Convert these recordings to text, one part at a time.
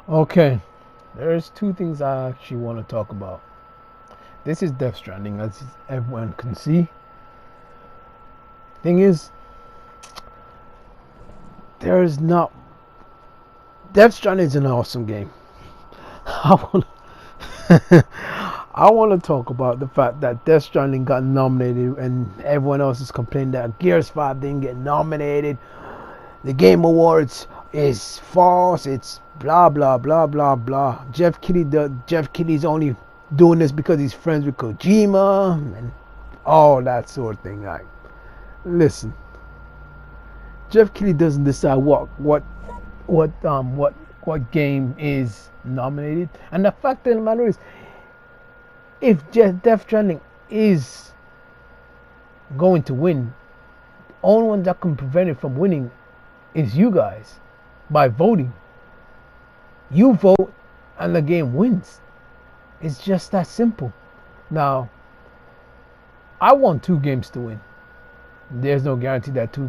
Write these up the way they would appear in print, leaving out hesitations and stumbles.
Okay, there's two things I actually want to talk about. This is Death Stranding, as everyone can see. Thing is, there's not. Death Stranding is an awesome game. I want to talk about the fact that Death Stranding got nominated and everyone else is complaining that Gears 5 didn't get nominated. The Game Awards is false. It's blah blah blah blah blah. Jeff Keighley's only doing this because he's friends with Kojima and all that sort of thing. Like, listen, Jeff Keighley doesn't decide what game is nominated, and the fact of the matter is, if Death Stranding is going to win, the only one that can prevent it from winning is you guys by voting. You vote and the game wins. It's just that simple. Now, I want 2 games to win. There's no guarantee that the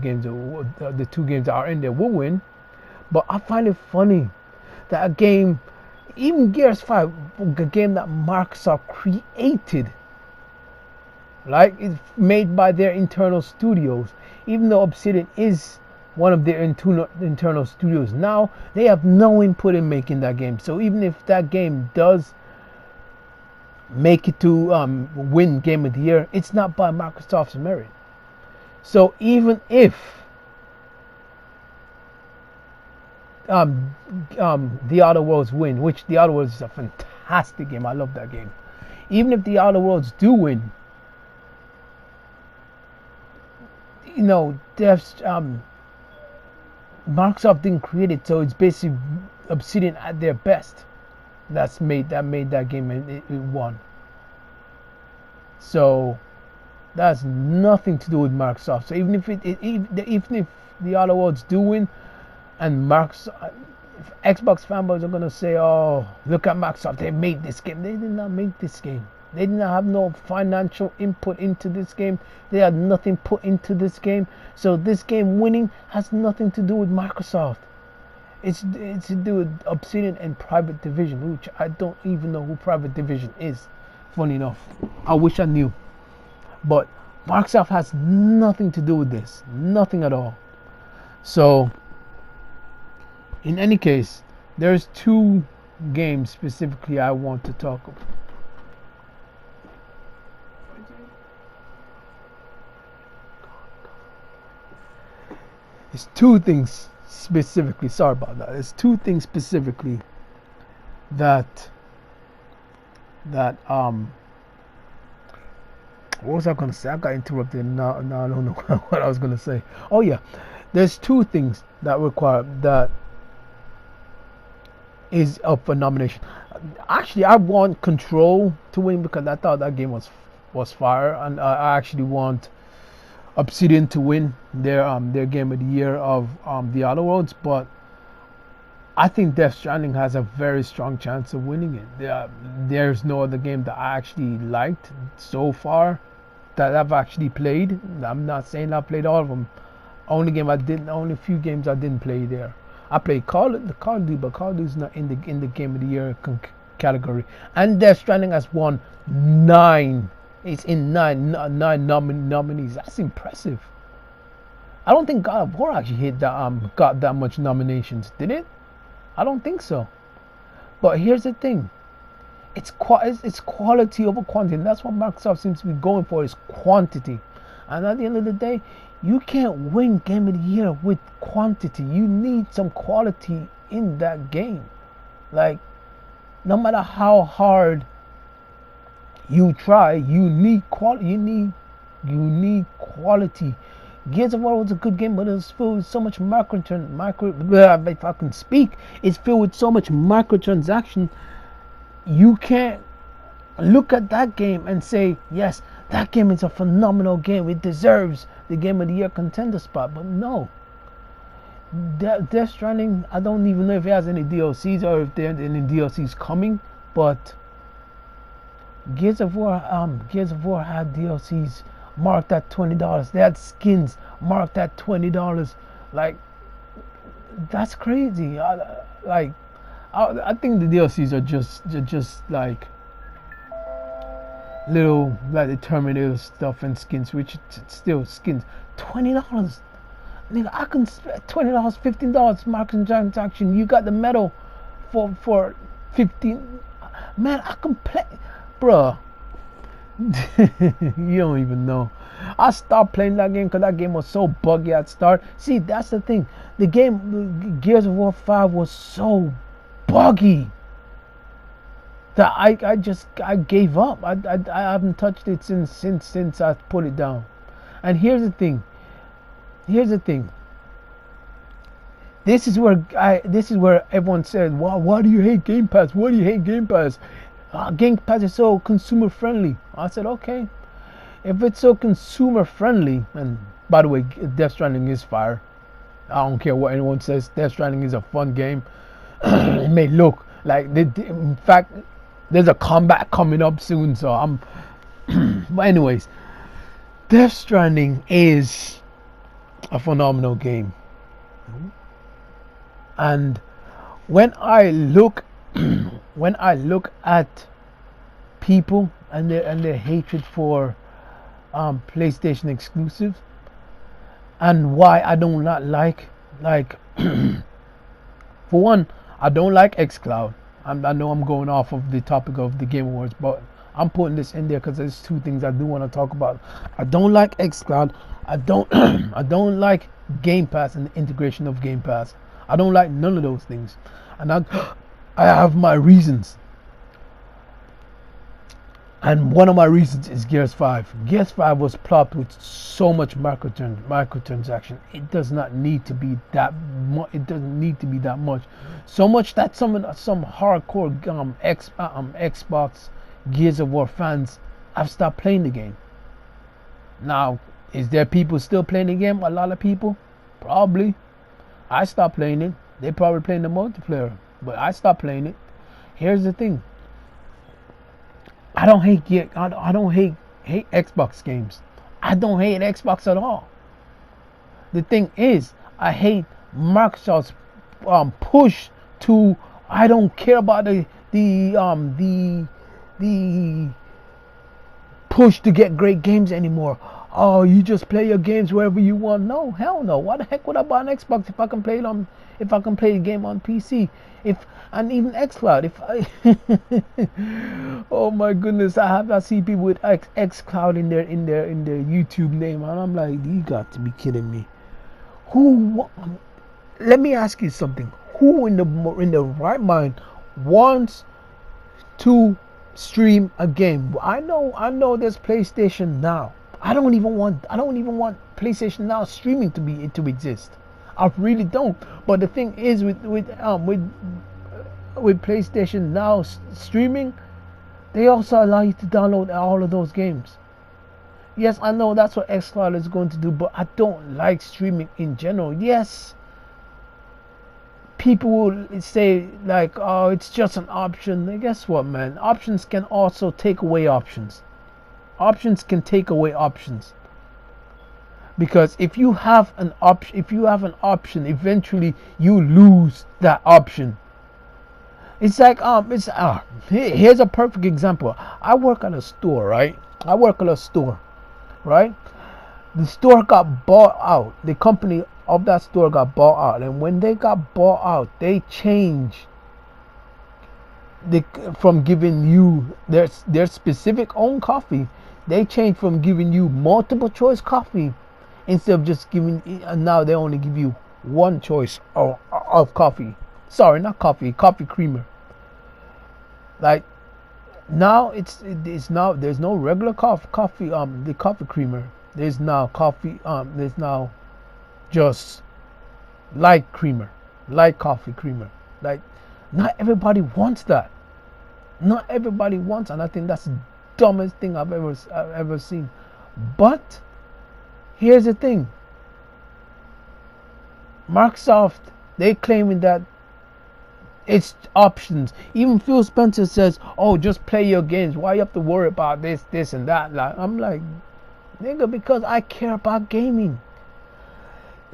2 games that are in there will win, but I find it funny that a game, even Gears 5, a game that Microsoft created, like it's made by their internal studios, even though Obsidian is one of their internal studios now, they have no input in making that game. So even if that game does make it to win Game of the Year, it's not by Microsoft's merit. So even if The Outer Worlds win, which The Outer Worlds is a fantastic game, I love that game. Even if The Outer Worlds do win, you know, Microsoft didn't create it, so it's basically Obsidian at their best. That made that game and it won. So that's nothing to do with Microsoft. So even if The Outer Worlds do win, and Xbox fanboys are gonna say, "Oh, look at Microsoft, they made this game." They did not make this game. They did not have no financial input into this game. They had nothing put into this game. So this game winning has nothing to do with Microsoft. It's to do with Obsidian and Private Division, which I don't even know who Private Division is. Funny enough, I wish I knew. But Microsoft has nothing to do with this. Nothing at all. So, in any case, there's 2 games specifically I want to talk about. There's 2 things specifically. Sorry about that. There's 2 things specifically that what was I gonna say? I got interrupted. Now I don't know what I was gonna say. Oh yeah, there's 2 things that is up for nomination. Actually, I want Control to win because I thought that game was fire, and I actually want Obsidian to win their Game of the Year of The Outer Worlds, but I think Death Stranding has a very strong chance of winning it. There's no other game that I actually liked so far that I've actually played. I'm not saying I played all of them. Only few games I didn't play there. I played Call of Duty, but Call of Duty is not in the Game of the Year category. And Death Stranding has won 9. It's in 9 nominees. That's impressive. I don't think God of War actually got that much nominations, did it? I don't think so. But here's the thing. It's quality over quantity. And that's what Microsoft seems to be going for, is quantity. And at the end of the day, you can't win Game of the Year with quantity. You need some quality in that game. Like, no matter how hard you try, you need quality. You need quality. Gears of War was a good game, but it was filled with so much if I can speak, it's filled with so much microtransaction. You can't look at that game and say, yes, that game is a phenomenal game. It deserves the Game of the Year contender spot. But no. Death Stranding, I don't even know if it has any DLCs or if there are any DLCs coming, but Gears of War had DLCs marked at $20. They had skins marked at $20. Like, that's crazy. I think the DLCs are just like little like the Terminator stuff and skins, which still skins. $20, nigga. I can spend $20, $15 market transaction. You got the medal for 15. Man, I can play, bruh. You don't even know. I stopped playing that game because that game was so buggy at start. See, that's the thing. The game, Gears of War 5, was so buggy that I gave up. I haven't touched it since I put it down. And here's the thing. This is where everyone said, "Wow, why do you hate Game Pass? Why do you hate Game Pass? Game Pass is so consumer friendly." I said, okay, if it's so consumer friendly, and by the way, Death Stranding is fire. I don't care what anyone says. Death Stranding is a fun game. It may look like, in fact, there's a comeback coming up soon. So I'm. But anyways, Death Stranding is a phenomenal game. And when I look at people and their hatred for PlayStation exclusives, and why I do not like for one, I don't like xCloud. I know I'm going off of the topic of the Game Awards, but I'm putting this in there because there's two things I do want to talk about. I don't like xCloud. I don't I don't like Game Pass and the integration of Game Pass. I don't like none of those things, and I have my reasons. And one of my reasons is Gears 5. Gears 5 was plopped with so much microtransaction. It does not need to be that much. It doesn't need to be that much. So much that some hardcore Xbox Gears of War fans have stopped playing the game. Now, is there people still playing the game? A lot of people, probably. I stopped playing it. They probably playing the multiplayer, but I stopped playing it. Here's the thing. I don't hate Xbox games. I don't hate Xbox at all. The thing is, I hate Microsoft's push to, I don't care about the push to get great games anymore. Oh, you just play your games wherever you want. No, hell no. Why the heck would I buy an Xbox if I can play the game on PC? And even xCloud. Oh my goodness, I see people with xCloud in their YouTube name, and I'm like, you got to be kidding me. Let me ask you something. Who in the right mind wants to stream a game? I know there's PlayStation Now. I don't even want PlayStation Now streaming to exist. I really don't. But the thing is, with PlayStation Now streaming, they also allow you to download all of those games. Yes, I know that's what xCloud is going to do, but I don't like streaming in general. Yes, people will say like, oh, it's just an option. And guess what, man? Options can also take away options. Options can take away options. Because if you have an option, eventually you lose that option. It's like here's a perfect example. I work at a store, right? The store got bought out. The company of that store got bought out, and when they got bought out, they changed from giving you their specific own coffee. They changed from giving you multiple choice coffee, instead of just giving, and now they only give you one choice of coffee. Sorry, not coffee, coffee creamer. Like now it's now there's no regular coffee the coffee creamer. There's now just light coffee creamer. Like, not everybody wants that. Not everybody wants, and I think that's the dumbest thing I've ever seen. But here's the thing. Microsoft, they claiming that it's options. Even Phil Spencer says, "Oh, just play your games. Why you have to worry about this, and that?" Like, I'm like, nigga, because I care about gaming.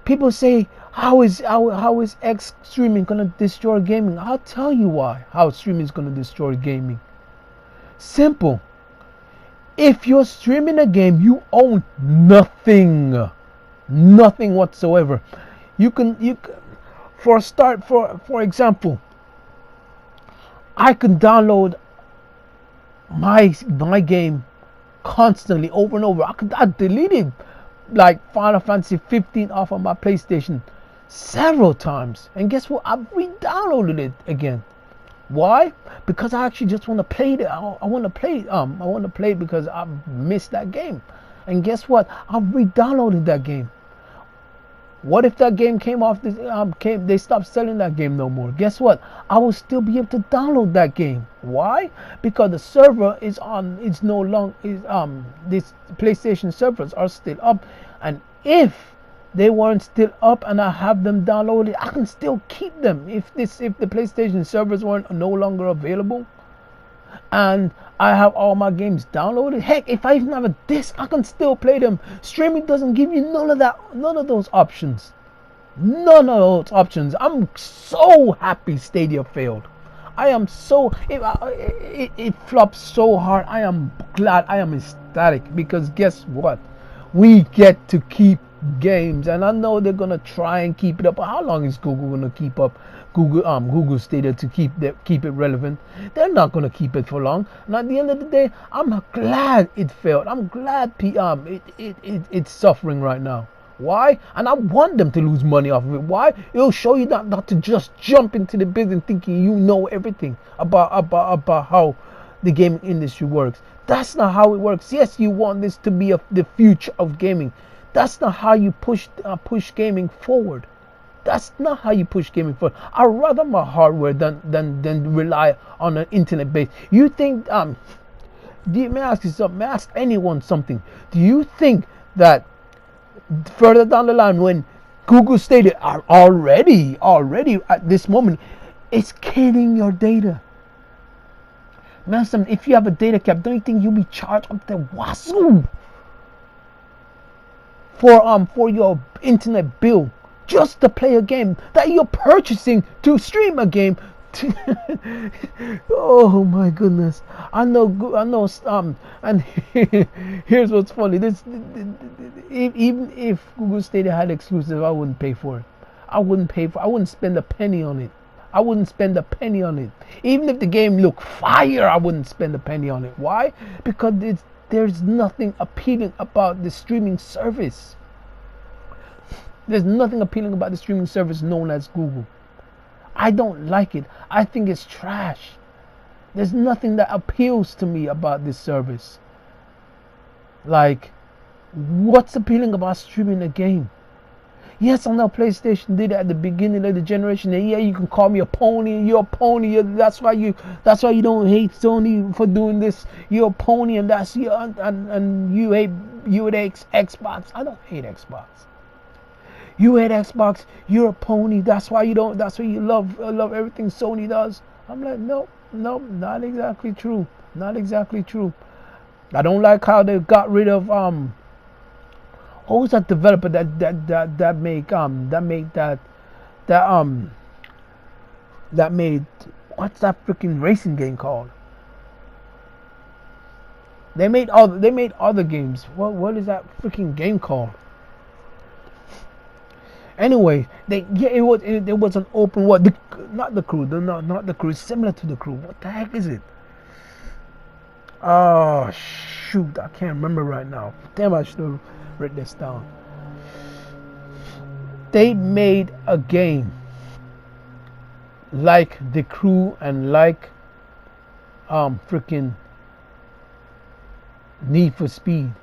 People say, how is X streaming gonna destroy gaming? I'll tell you why. How streaming is gonna destroy gaming. Simple. If you're streaming a game, you own nothing, nothing whatsoever. You can for a start, for example, I can download my game constantly over and over. I deleted like Final Fantasy 15 off of my PlayStation several times, and guess what? I've re-downloaded it again. Why? Because I actually just want to play it. I want to play. I want to play because I've missed that game. And guess what? I've re-downloaded that game. What if that game came off? They stopped selling that game no more. Guess what? I will still be able to download that game. Why? Because the server is on. It's no longer. These PlayStation servers are still up, and if they weren't still up and I have them downloaded, I can still keep them. If the PlayStation servers weren't no longer available, and I have all my games downloaded, heck, if I even have a disc, I can still play them. Streaming doesn't give you none of those options. None of those options. I'm so happy Stadia failed. I am so it flopped so hard. I am glad. I am ecstatic because guess what? We get to keep games, and I know they're gonna try and keep it up. But how long is Google gonna keep up Google Stadia to keep it relevant? They're not gonna keep it for long. And at the end of the day, I'm glad it failed. I'm glad it's suffering right now. Why? And I want them to lose money off of it. Why? It'll show you not to just jump into the business thinking you know everything about how the gaming industry works. That's not how it works. Yes, you want this to be the future of gaming. That's not how you push gaming forward. That's not how you push gaming forward. I'd rather my hardware than rely on an internet base. You think may I ask you something? May I ask anyone something? Do you think that further down the line, when Google Stadia are already at this moment, it's killing your data? Man, if you have a data cap, don't you think you'll be charged up the wazoo for your internet bill just to play a game that you're purchasing to stream a game? Oh my goodness! I know. And here's what's funny. Even if Google Stadia had exclusive, I wouldn't pay for it. I wouldn't spend a penny on it. Even if the game looked fire, I wouldn't spend a penny on it. Why? Because there's nothing appealing about the streaming service. There's nothing appealing about the streaming service known as Google. I don't like it. I think it's trash. There's nothing that appeals to me about this service. Like, what's appealing about streaming a game? Yes, I know PlayStation did it at the beginning of the generation. And yeah, you can call me a pony. You're a pony. That's why you don't hate Sony for doing this. You're a pony, and that's you. And you hate Xbox. I don't hate Xbox. You hate Xbox. You're a pony. That's why you don't. That's why you love everything Sony does. I'm like, no, not exactly true. Not exactly true. I don't like how they got rid of what was that developer that made what's that freaking racing game called? They made other games. What is that freaking game called? Anyway, it was an open world. Not the crew. It's similar to the crew. What the heck is it? Oh shoot, I can't remember right now. Damn, I should have written this down. They made a game like the crew and like freaking Need for Speed.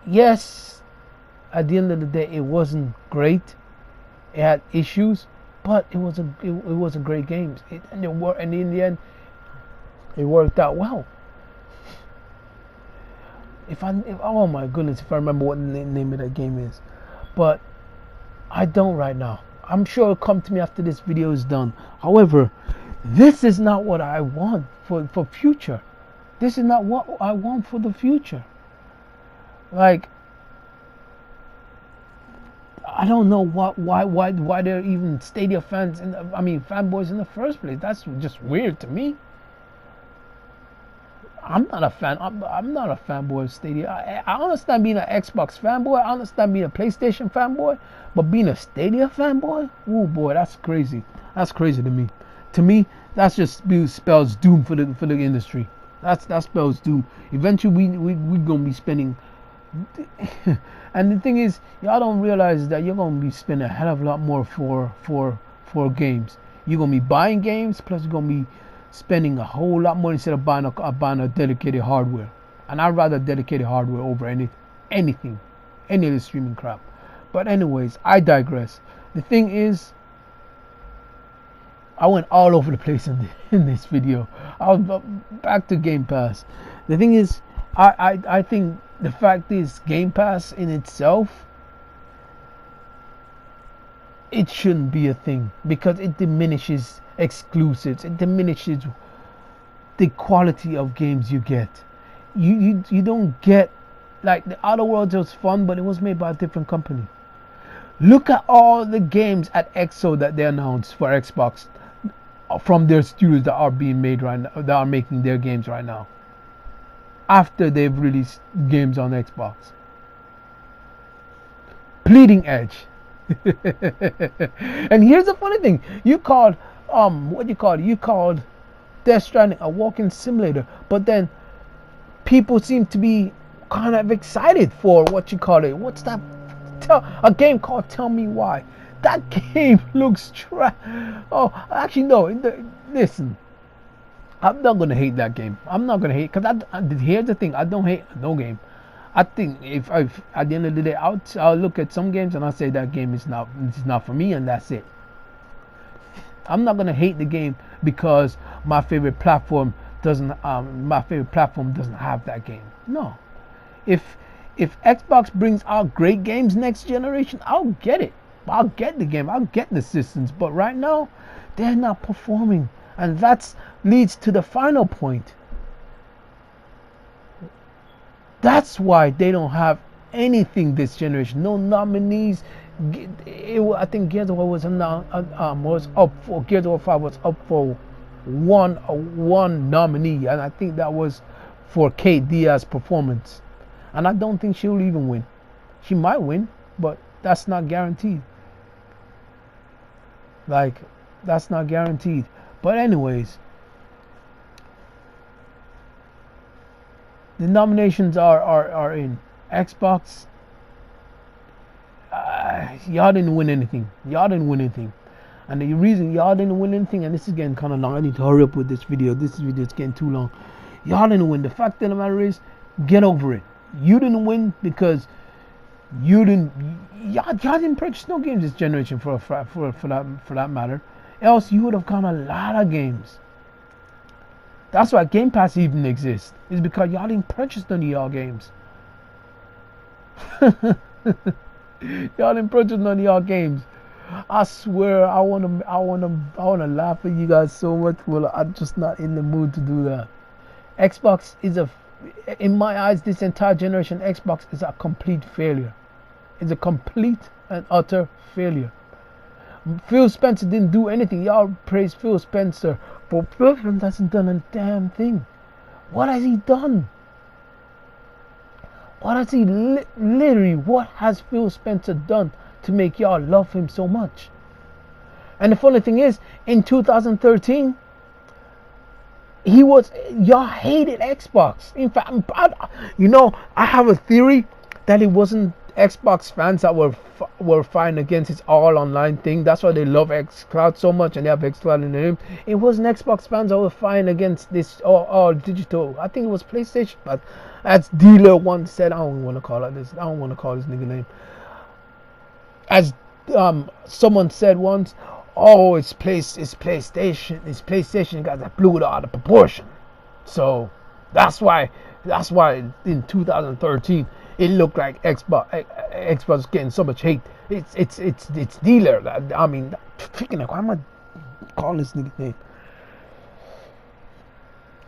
Yes, at the end of the day, it wasn't great. It had issues, but it was a great game. And in the end, it worked out well. Oh my goodness, if I remember what the name of that game is, but I don't right now. I'm sure it'll come to me after this video is done. However, this is not what I want for future. This is not what I want for the future. Like, I don't know why they're even Stadia fans fanboys in the first place. That's just weird to me. I'm not a fan. I'm not a fanboy of Stadia. I understand being an Xbox fanboy. I understand being a PlayStation fanboy. But being a Stadia fanboy, oh boy, that's crazy. That's crazy to me. To me, that's just spells doom for the industry. That spells doom. Eventually, we gonna be spending. And the thing is, y'all don't realize that you're gonna be spending a hell of a lot more for games. You're gonna be buying games, plus you're gonna be spending a whole lot more instead of buying a dedicated hardware. And I'd rather dedicated hardware over anything, any of the streaming crap. But anyways, I digress. The thing is, I went all over the place in this video. I was back to Game Pass. The thing is, I think the fact is Game Pass in itself, it shouldn't be a thing because it diminishes exclusives. It diminishes the quality of games you get. You don't get, like, the Outer Worlds was fun, but it was made by a different company. Look at all the games at EXO that they announced for Xbox from their studios that are being made right now, that are making their games right now, after they've released games on Xbox. Bleeding Edge. And here's the funny thing: you called you called Death Stranding a walking simulator, but then people seem to be kind of excited for what you call it. What's that? A game called Tell Me Why. That game looks Oh, actually no. Listen, I'm not gonna hate that game. I'm not gonna hate, because here's the thing: I don't hate no game. I think if at the end of the day, I'll look at some games and I'll say that game is not for me, and that's it. I'm not gonna hate the game because my favorite platform doesn't have that game. No. If Xbox brings out great games next generation, I'll get it. I'll get the game. I'll get the systems. But right now, they're not performing, and that leads to the final point. That's why they don't have anything this generation. No nominees. I think Gears of War was up for Gears of War 5 was up for one nominee, and I think that was for Kate Diaz's performance. And I don't think she'll even win. She might win, but that's not guaranteed. Like, that's not guaranteed. But anyways, the nominations are in. Xbox, y'all didn't win anything. And the reason y'all didn't win anything, and this is getting kind of long, I need to hurry up with this video. This video is getting too long. Y'all didn't win. The fact of the matter is, get over it. You didn't win because y'all didn't purchase no games this generation for that matter. Else you would have gotten a lot of games. That's why Game Pass even exists. It's because y'all didn't purchase none of y'all games. Y'all didn't purchase none of y'all games. I swear, I wanna laugh at you guys so much. Well, I'm just not in the mood to do that. Xbox is in my eyes, this entire generation, Xbox is a complete failure. It's a complete and utter failure. Phil Spencer didn't do anything. Y'all praise Phil Spencer, but Phil Spencer hasn't done a damn thing. What has he done? What has he literally? What has Phil Spencer done to make y'all love him so much? And the funny thing is, in 2013, y'all hated Xbox. In fact, I have a theory that it wasn't Xbox fans that were fighting against this all online thing. That's why they love xCloud so much and they have xCloud in their name. It wasn't Xbox fans that were fighting against this all digital. I think it was PlayStation, but as Dealer once said, I don't want to call this nigga name. As someone said once, oh, it's PlayStation. It's PlayStation guys that blew it out of proportion. So that's why in 2013 it looked like Xbox getting so much hate. It's Dealer. I mean, freaking, why am I calling this nigga name?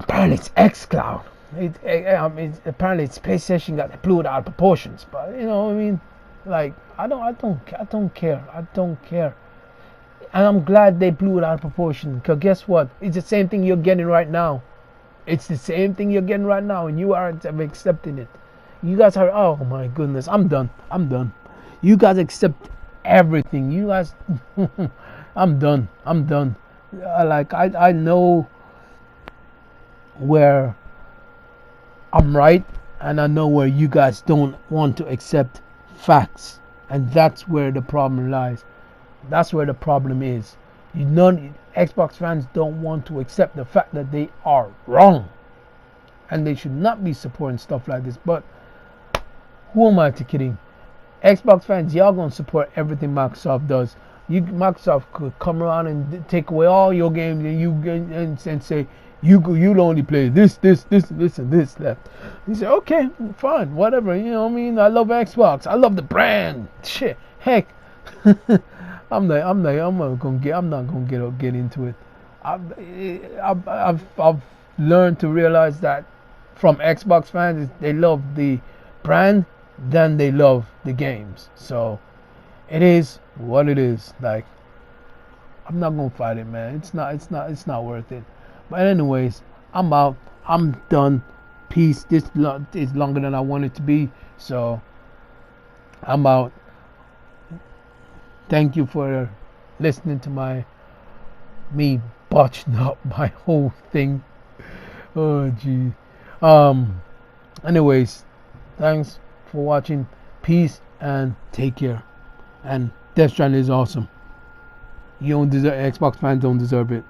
Apparently it's xCloud. Apparently it's PlayStation got blew it out of proportions. But you know, what I mean, like I don't care. I don't care. And I'm glad they blew it out of proportion. Because guess what? It's the same thing you're getting right now. It's the same thing you're getting right now, and you aren't accepting it. You guys are, oh my goodness, I'm done. You guys accept everything. You guys, I'm done. I know where I'm right, and I know where you guys don't want to accept facts. And that's where the problem lies. That's where the problem is. Xbox fans don't want to accept the fact that they are wrong, and they should not be supporting stuff like this. But who am I to kidding? Xbox fans, y'all gonna support everything Microsoft does. Microsoft could come around and take away all your games, and say you only play this, and this left. You say, okay, fine, whatever. You know what I mean? I love Xbox. I love the brand. Shit, heck. I'm not gonna get into it. I've learned to realize that from Xbox fans, they love the brand than they love the games. So it is what it is. Like, I'm not gonna fight it, man. It's not worth it. But anyways, I'm out. I'm done. Peace. This is longer than I want it to be. So I'm out. Thank you for listening to me botching up my whole thing. Oh gee. Anyways, thanks for watching. Peace and take care. And Death Stranding is awesome. You don't deserve Xbox fans don't deserve it.